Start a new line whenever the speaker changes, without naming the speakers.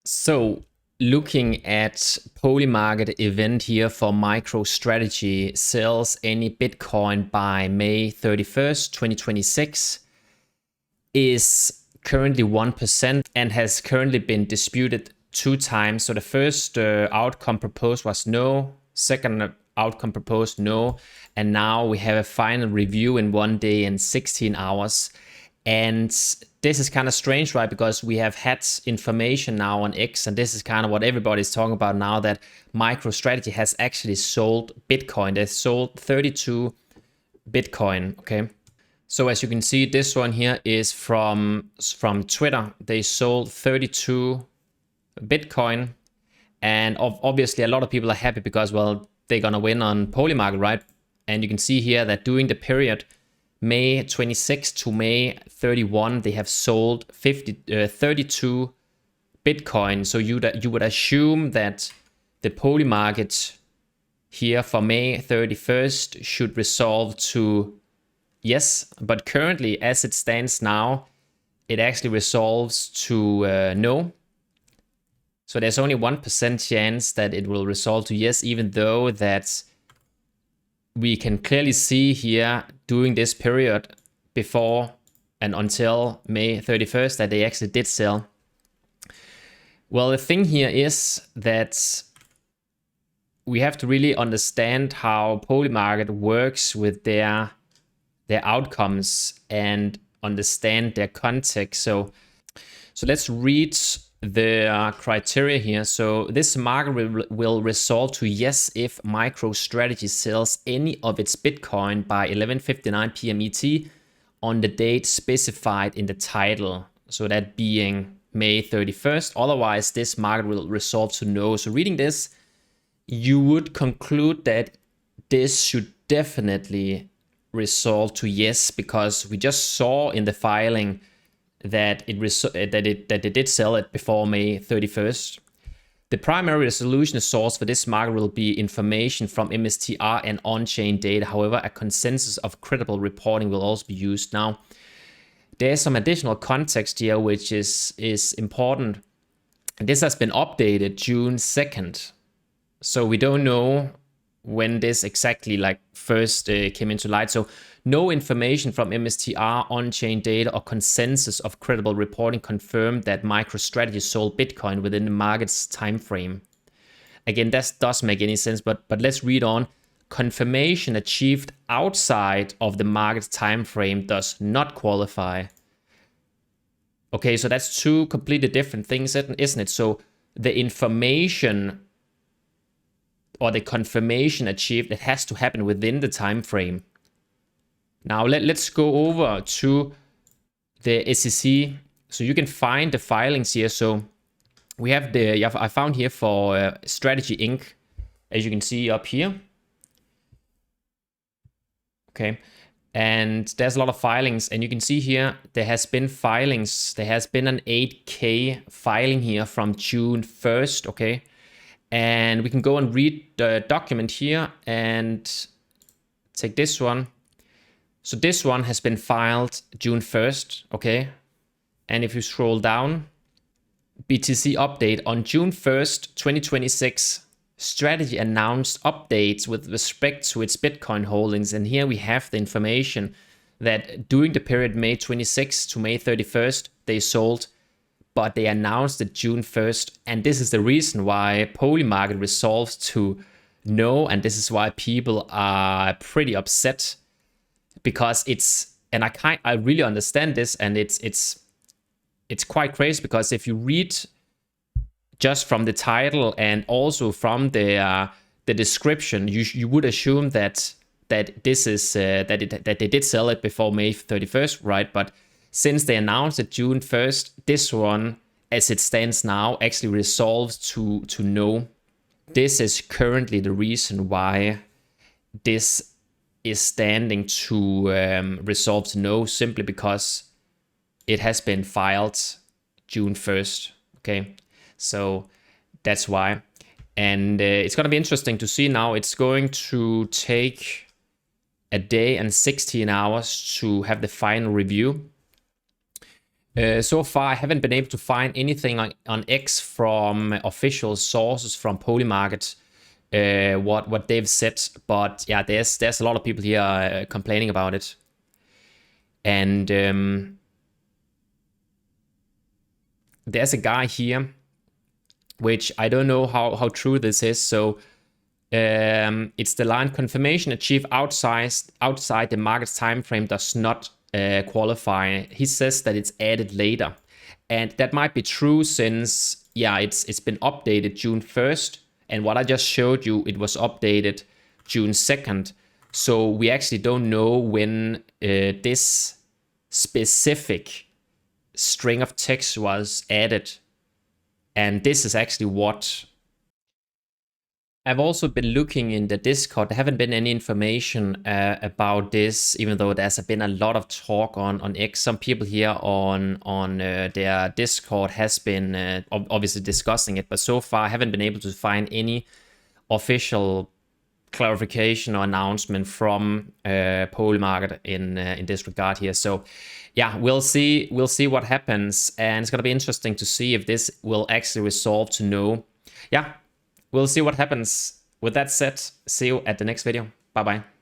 So looking at Polymarket event here for MicroStrategy sells any Bitcoin by May 31st, 2026 is currently 1% and has currently been disputed 2 times. So the first outcome proposed was no, second outcome proposed no, and now we have a final review in 1 day and 16 hours. And this is kind of strange, right? Because we have had information now on X, and this is kind of what everybody's talking about now, that MicroStrategy has actually sold Bitcoin. They sold 32 Bitcoin, okay? So as you can see, this one here is from Twitter. They sold 32 Bitcoin. And obviously a lot of people are happy because, well, they're going to win on Polymarket, right? And you can see here that during the period May 26 to May 31, they have sold 32 Bitcoin. So you would assume that the Polymarket here for May 31st should resolve to yes, but currently as it stands now, it actually resolves to no. So there's only 1% chance that it will resolve to yes, even though that we can clearly see here during this period before and until May 31st that they actually did sell. Well, the thing here is that we have to really understand how Polymarket works with their outcomes and understand their context. So let's read the criteria here. So this market will resolve to yes if MicroStrategy sells any of its Bitcoin by 11:59 p.m. ET on the date specified in the title. So that being May 31st. Otherwise, this market will resolve to no. So reading this, you would conclude that this should definitely resolve to yes, because we just saw in the filing that they did sell it before May 31st. The primary resolution source for this market will be information from MSTR and on-chain data. However, a consensus of credible reporting will also be used. Now, there's some additional context here which is important. This has been updated June 2nd. So we don't know when this exactly first came into light. So no information from MSTR, on-chain data, or consensus of credible reporting confirmed that MicroStrategy sold Bitcoin within the market's time frame. Again, that doesn't make any sense, but let's read on. Confirmation achieved outside of the market's time frame does not qualify. Okay, so that's two completely different things, isn't it? So the information or the confirmation achieved, it has to happen within the time frame. Now let's go over to the SEC. So you can find the filings here. So we have I found here for Strategy Inc., as you can see up here. Okay. And there's a lot of filings, and you can see here there has been filings. There has been an 8K filing here from June 1st. Okay. And we can go and read the document here and take this one. So this one has been filed June 1st, okay? And if you scroll down, BTC update on June 1st, 2026, Strategy announced updates with respect to its Bitcoin holdings. And here we have the information that during the period May 26th to May 31st, they sold, but they announced it June 1st. And this is the reason why Polymarket resolves to no, and this is why people are pretty upset. Because it's, and I really understand this, and it's quite crazy, because if you read just from the title and also from the description, you would assume that this is that they did sell it before May 31st, right? But since they announced it June 1st, this one, as it stands now, actually resolves to no. This is currently the reason why this is standing to resolve to no, simply because it has been filed June 1st, okay? So that's why. And it's going to be interesting to see now. It's going to take a day and 16 hours to have the final review. So far, I haven't been able to find anything on X from official sources from Polymarket, what they've said. But yeah, there's a lot of people here complaining about it. And there's a guy here, which I don't know how true this is. So it's the line confirmation achieved outside the market's time frame does not qualify. He says that it's added later, and that might be true since it's been updated June 1st, and what I just showed you, it was updated June 2nd. So we actually don't know when this specific string of text was added, and this is actually what I've also been looking in the Discord. There haven't been any information about this, even though there's been a lot of talk on X. Some people here on their Discord has been obviously discussing it, but so far I haven't been able to find any official clarification or announcement from Polymarket in this regard here. So yeah, we'll see what happens, and it's gonna be interesting to see if this will actually resolve to no. Yeah. We'll see what happens. With that said, see you at the next video. Bye-bye.